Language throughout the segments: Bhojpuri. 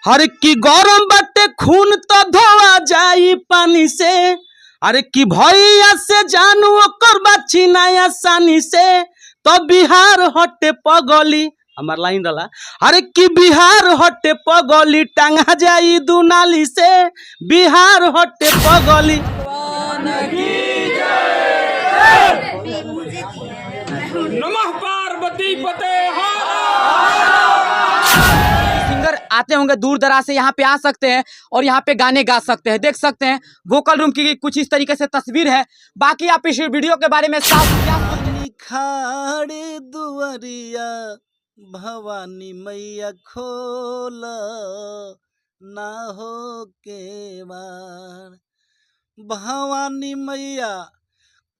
हर की गरम बाटे खून तो धोआ जाई पानी से। अरे की भैया से जानू ओकर बाची ना आसानी से। तो बिहार हटे पगली हमार लाइन डाला। अरे की बिहार हटे पगली टांगा जाई दुनाली से। बिहार हटे पगली। नमः पार्वती पते। सिंगर आते होंगे दूर दराज से, यहाँ पे आ सकते हैं और यहाँ पे गाने गा सकते हैं। देख सकते हैं वोकल रूम की कुछ इस तरीके से तस्वीर है। बाकी आप इस वीडियो के बारे में साफ क्या खाड़े दुआरिया भवानी मैया खोला ना हो के बार। भवानी मैया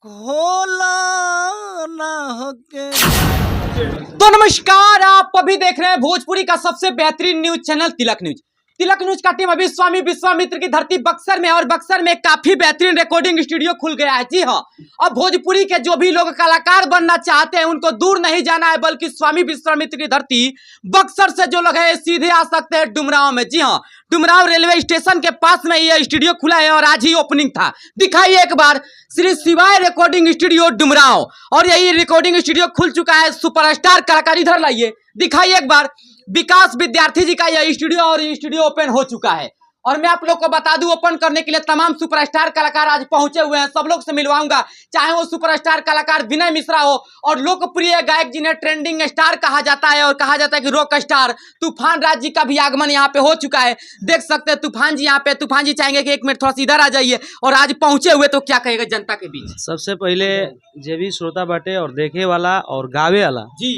खोला ना हो के। तो नमस्कार, आप अभी देख रहे हैं भोजपुरी का सबसे बेहतरीन न्यूज चैनल तिलक न्यूज। तिलक न्यूज का टीम अभी स्वामी विश्वामित्र की धरती बक्सर में, और बक्सर में काफी बेहतरीन रिकॉर्डिंग स्टूडियो खुल गया है। जी हाँ, अब भोजपुरी के जो भी लोग कलाकार बनना चाहते हैं उनको दूर नहीं जाना है, बल्कि स्वामी विश्वामित्र की धरती बक्सर से जो लोग है सीधे आ सकते हैं डुमरांव में। जी हाँ, डुमरांव रेलवे स्टेशन के पास में यह स्टूडियो खुला है और आज ही ओपनिंग था। दिखाइए एक बार श्री शिवाय रिकॉर्डिंग स्टूडियो डुमरांव, और यही रिकॉर्डिंग स्टूडियो खुल चुका है। सुपरस्टार कलाकार इधर लाइए, दिखाइए एक बार विकास विद्यार्थी जी का यह स्टूडियो, और ये स्टूडियो ओपन हो चुका है। और मैं आप लोग को बता दूं, ओपन करने के लिए तमाम सुपरस्टार कलाकार आज पहुंचे हुए हैं। सब लोग से मिलवाऊंगा, चाहे वो सुपरस्टार कलाकार विनय मिश्रा हो और लोकप्रिय गायक जिन्हें ट्रेंडिंग स्टार कहा जाता है और कहा जाता है कि रॉक स्टार तूफान राज जी का भी आगमन यहाँ पे हो चुका है। देख सकते हैं तूफान जी यहाँ पे। तूफान जी चाहेंगे कि एक मिनट थोड़ा सा इधर आ जाइए, और आज पहुंचे हुए तो क्या कहेगा जनता के बीच। सबसे पहले जे भी श्रोता बाटे और देखे वाला और गावे वाला जी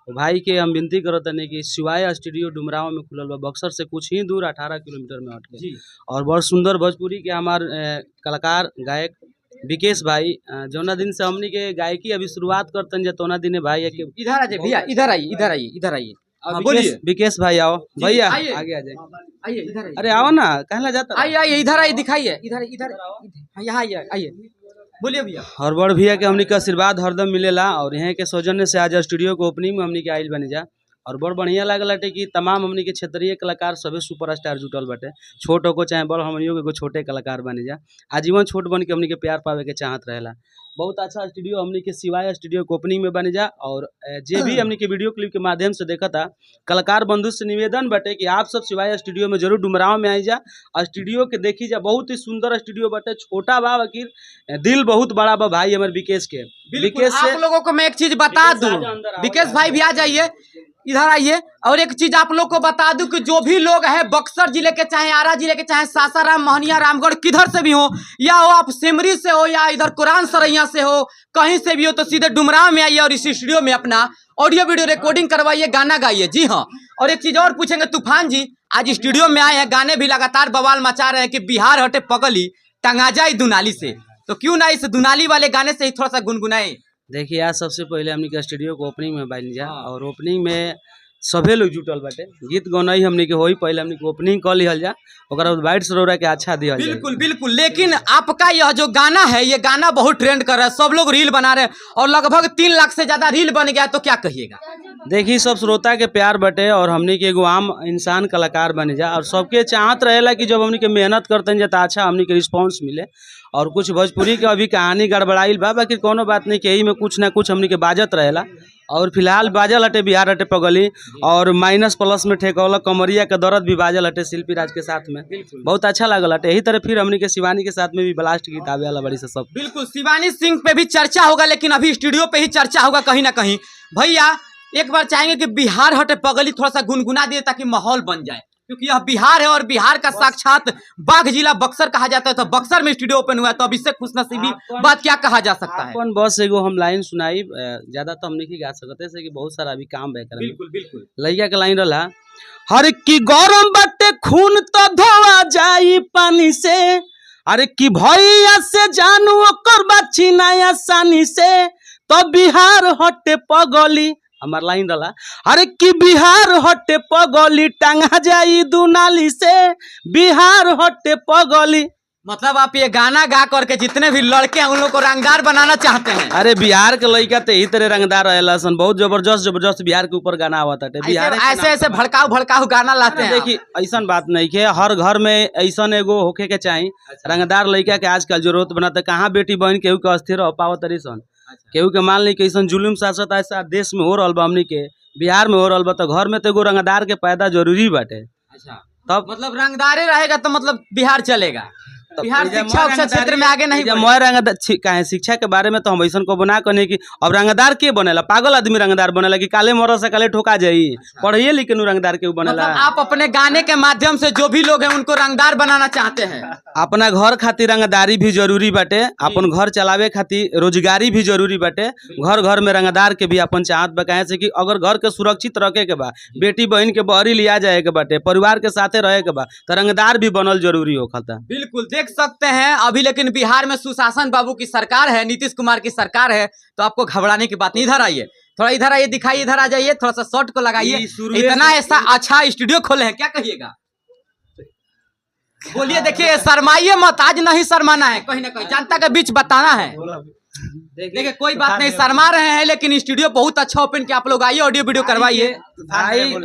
भाई के हम विनती करो तने कि शिवाय स्टूडियो डुमरांव में खुलल बा, बक्सर से कुछ ही दूर 18 किलोमीटर में हट के। और बहुत सुंदर भोजपुरी के हमार कलाकार गायक विकेश भाई, जौना दिन से हमनी के गायकी अभी शुरुआत करतन जे तोना दिने भाई है कि इधर आ जाइए भैया, इधर आइए, इधर आइए, इधर आइए। हाँ, बोलिए विकेश भाई आओ भैया, आइए। आगे आ जाए। आइए इधर आइए। अरे आओ ना, कहला जाता। आइए आइए, इधर आइए, दिखाइए इधर इधर। यहाँ आइए, आइए, बोलिए भैया। और बड़ भैया के हमनी के आशीर्वाद हरदम मिलेला, और यहाँ के सौजन्य से आज स्टूडियो के ओपनिंग में हमनी के आइल बनी जा। और बड़ बढ़िया लागल बाटे कि तमाम हमनी के क्षेत्रीय कलाकार सभी सुपरस्टार जुटल बाटे। छोट हो चाहे बड़, हमनियों के एगो छोटे कलाकार बनी जा। आजीवन छोट बन के हमनी के प्यार पावे के चाहत रहेला। बहुत अच्छा स्टूडियो हमनी के शिवाय स्टूडियो के ओपनिंग में बनी जा। और जे भी हमनी के वीडियो क्लिप के माध्यम से देखा था, कलाकार बंधु से निवेदन बाटे कि आप सब शिवाय स्टूडियो में जरूर डुमरांव में आई जा, स्टूडियो के देखी जा। बहुत ही सुंदर स्टूडियो बाटे, छोटा बा वकील दिल बहुत बड़ा बा भाई हमारे विकेश के। विकेश से आप लोगों को मैं एक चीज बता दूं, विकेश भाई भी आ जाइए, इधर आइए। और एक चीज आप लोग को बता दूं कि जो भी लोग हैं बक्सर जिले के, चाहे आरा जिले के, चाहे सासाराम, मोहनिया, रामगढ़, किधर से भी हो, या हो आप सिमरी से हो या इधर कुरान सरैया से हो, कहीं से भी हो, तो सीधे डुमरांव में आइए और इस स्टूडियो में अपना ऑडियो वीडियो रिकॉर्डिंग करवाइए, गाना गाइए। जी हाँ, और एक चीज और पूछेंगे, तूफान जी आज स्टूडियो में आए हैं, गाने भी लगातार बवाल मचा रहे हैं कि बिहार हटे पगली टंगा जाए दुनाली से, तो क्यों ना इस दुनाली वाले गाने से ही थोड़ा सा गुनगुनाए। देखिए आज सबसे पहले हमनी के स्टूडियो को ओपनिंग में बाइल जा, और ओपनिंग में सभे लोग जुटल बाटे। गीत गौनाई हमनी के होई, पहले हमनी के ओपनिंग कर लिहल जा, ओकरा बाद वाइट सरोरा के अच्छा दिहल जा। बिल्कुल बिल्कुल। लेकिन आपका यह जो गाना है, ये गाना बहुत ट्रेंड कर रहा है, सब लोग रील बना रहे हैं और लगभग 3 लाख से ज्यादा रील बन गया, तो क्या कहिएगा। देखिए सब श्रोता के प्यार बटे, और हमनी के एगो आम इंसान कलाकार बने जा, और सबके चाहत रहेला कि जब हमनी के मेहनत करते जा तो अच्छा हमनी के रिस्पांस मिले। और कुछ भोजपुरी के अभी कहानी गड़बड़ाइल बा, बाकी कोनो बात नहीं, यही में कुछ ना कुछ हमनी के बाजत रहेला। और फिलहाल बाजल हटे बिहार हटे पगली, और माइनस प्लस में ठेकौला कमरिया के दर्द भी बाजल हटे शिल्पी राज के साथ में। बहुत अच्छा लागल हटे। यही तरह फिर हमनी के शिवानी के साथ में भी ब्लास्ट गीत आवे वाला बड़ी से सब। बिल्कुल, शिवानी सिंह पे भी चर्चा होगा, लेकिन अभी स्टूडियो पे ही चर्चा होगा कहीं ना कहीं। भैया एक बार चाहेंगे कि बिहार हटे पगली थोड़ा सा गुनगुना दिए ताकि माहौल बन जाए, क्योंकि यह बिहार है और बिहार का साक्षात बाघ जिला बक्सर कहा जाता है, तो बक्सर में स्टूडियो ओपन हुआ है, तो अब इससे खुशनसीबी बात क्या कहा जा सकता है। अपन बस एगो हम लाइन सुनाई, ज्यादा तो हम नहीं गा सकते से कि बहुत सारा अभी काम है। बिल्कुल बिल्कुल। लइका के लाइन रहा, हर की गरम बाटे खून तो धोआ जाई पानी से। अरे की भैया से जानू ओकर बाची ना आसानी से। तो बिहार हटे पगली हमार लाइन डाला। अरे की बिहार हटे पगली टांगा जाई दुनाली से। बिहार हटे पगली। मतलब आप ये गाना गा करके जितने भी लड़के हैं उन लोग को रंगदार बनाना चाहते हैं। अरे बिहार के लड़का तो यही तरह रंगदार रहेला सन, बहुत जबरदस्त बिहार के ऊपर गाना आवत है। बिहार ऐसे ऐसे भड़काऊ गाना लाते हैं। देखिए ऐसा बात नहीं है, हर घर में ऐसा एगो होके के चाहिए रंगदार लड़का के। आजकल जरूरत बनाते कहाँ बेटी बहन केहू के अस्थिर हो पावत तरी सन, केहू के मान ली कैसन जुलूम शासक ऐसा देश में हो रहा बा, हमनी के बिहार में हो रहा बा, तो घर में तो एगो रंगदार के पैदा जरूरी बाटे। अच्छा, तब मतलब रंगदारे रहेगा तो मतलब बिहार चलेगा। बिहार शिक्षा उक्षा क्षेत्र में आगे नहीं मैं रंगदार कहे शिक्षा के बारे में तो हम ऐसा को बना कने की अब रंगदार के बनेला, पागल आदमी रंगदार बनेला कि काले मरल से काले ठोका जाई, पढ़िए लेकिन रंगदार के बनेला। मतलब आप अपने गाने के माध्यम से जो भी लोग हैं उनको रंगदार बनाना चाहते हैं। अपना घर खातिर रंगदारी भी जरूरी बाटे, अपन घर चलावे खातिर रोजगारी भी जरूरी बाटे। घर घर में रंगदार के भी अपन चाहत बा, कहे से कि अगर घर के सुरक्षित रखे के बा, बेटी बहन के बहरी लिया जाए के बाटे, परिवार के साथे रहे के बा, तो रंगदार भी बनल जरूरी होता। बिल्कुल देख सकते हैं अभी, लेकिन बिहार में सुशासन बाबू की सरकार है, नीतीश कुमार की सरकार है, तो आपको घबराने की बात नहीं। इधर आइए, थोड़ा इधर आइए, दिखाइए, इधर आ जाइए, थोड़ा सा शॉर्ट को लगाइए। इतना ऐसा अच्छा स्टूडियो खोले हैं, क्या कहिएगा? बोलिए, देखिए शर्माइए मत, आज नहीं शर्माना है, कहीं ना कहीं जनता के बीच बताना है। देखिए कोई बात नहीं, शर्मा रहे हैं लेकिन स्टूडियो बहुत अच्छा ओपन किया, आप लोग आइए, ऑडियो वीडियो करवाइए।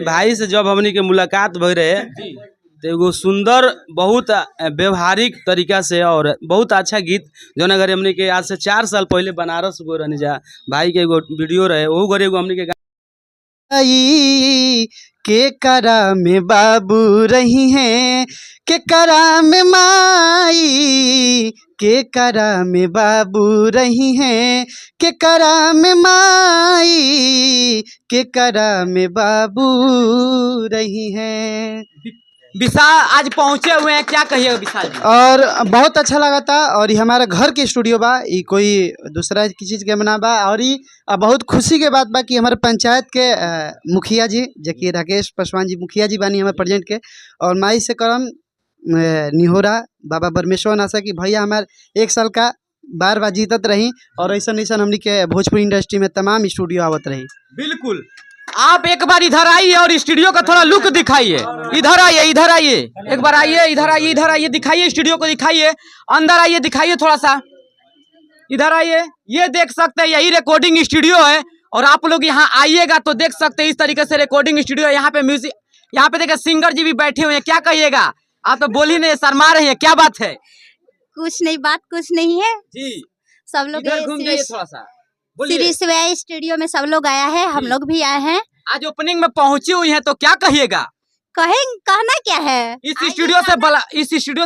भाई से जब हमनी के मुलाकात भई रहे तो एगो सुंदर बहुत व्यवहारिक तरीका से और बहुत अच्छा गीत जो अगर हमनी के आज से 4 साल पहले बनारस गो रहनी जा भाई के एगो वीडियो रहे, वो घरे एगो हमनी के करा में बाबू रही हैं, के करा में माई, के करा में बाबू रही हैं, के करा में माई, के करा में बाबू रही हैं। विशाल आज पहुंचे हुए हैं, क्या कहिएगा विशाल जी? और बहुत अच्छा लगा था, और ये हमारा घर के स्टूडियो बा, ये कोई दूसरा की चीज़ के बना बा, और ये बहुत खुशी के बात बा कि हमारे पंचायत के मुखिया जी जबकि राकेश पासवान जी मुखिया जी बानी हमारे प्रेजेंट के, और माई से करम निहोरा बाबा परमेश्वर आशा कि भैया हमारे 1 साल का बार बार जीतत रही, और ऐसा ऐसा हमनी के भोजपुरी इंडस्ट्री में तमाम स्टूडियो आवत रही। बिल्कुल, आप एक बार इधर आइए और स्टूडियो का थोड़ा लुक दिखाइए। इधर आइए, इधर आइए, एक बार आइए, इधर आइए, इधर आइए, दिखाइए स्टूडियो को, दिखाइए अंदर आइए, दिखाइए थोड़ा सा, इधर आइए। ये देख सकते हैं यही रिकॉर्डिंग स्टूडियो है, और आप लोग यहाँ आइएगा तो देख सकते हैं इस तरीके से रिकॉर्डिंग स्टूडियो है। यहाँ पे म्यूजिक, यहाँ पे देखिए सिंगर जी भी बैठे हुए हैं, क्या कहिएगा? आप तो बोली नहीं, शर्मा रही है, क्या बात है? कुछ नहीं, बात कुछ नहीं है जी, सब लोग इधर घूम जाइए थोड़ा सा, बोलिए। श्री शिवाय स्टूडियो में सब लोग आया है, हम लोग भी आए हैं। आज ओपनिंग में पहुंची हुई है, तो क्या कहिएगा? कहना क्या है, इस स्टूडियो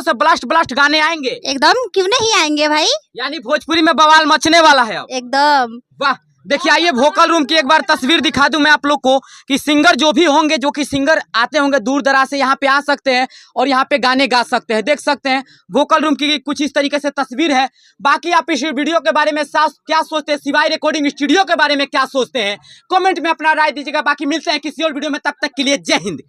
से ब्लास्ट गाने आएंगे एकदम, क्यों नहीं आएंगे भाई? यानी भोजपुरी में बवाल मचने वाला है अब एकदम। वाह, देखिए आइए वोकल रूम की एक बार तस्वीर दिखा दूं मैं आप लोग को कि सिंगर जो भी होंगे, जो कि सिंगर आते होंगे दूर दराज से, यहाँ पे आ सकते हैं और यहाँ पे गाने गा सकते हैं। देख सकते हैं वोकल रूम की कुछ इस तरीके से तस्वीर है। बाकी आप इस वीडियो के बारे में क्या सोचते हैं, शिवाय रिकॉर्डिंग स्टूडियो के बारे में क्या सोचते हैं, कमेंट में अपना राय दीजिएगा। बाकी मिलते हैं किसी और वीडियो में, तब तक के लिए जय हिंद।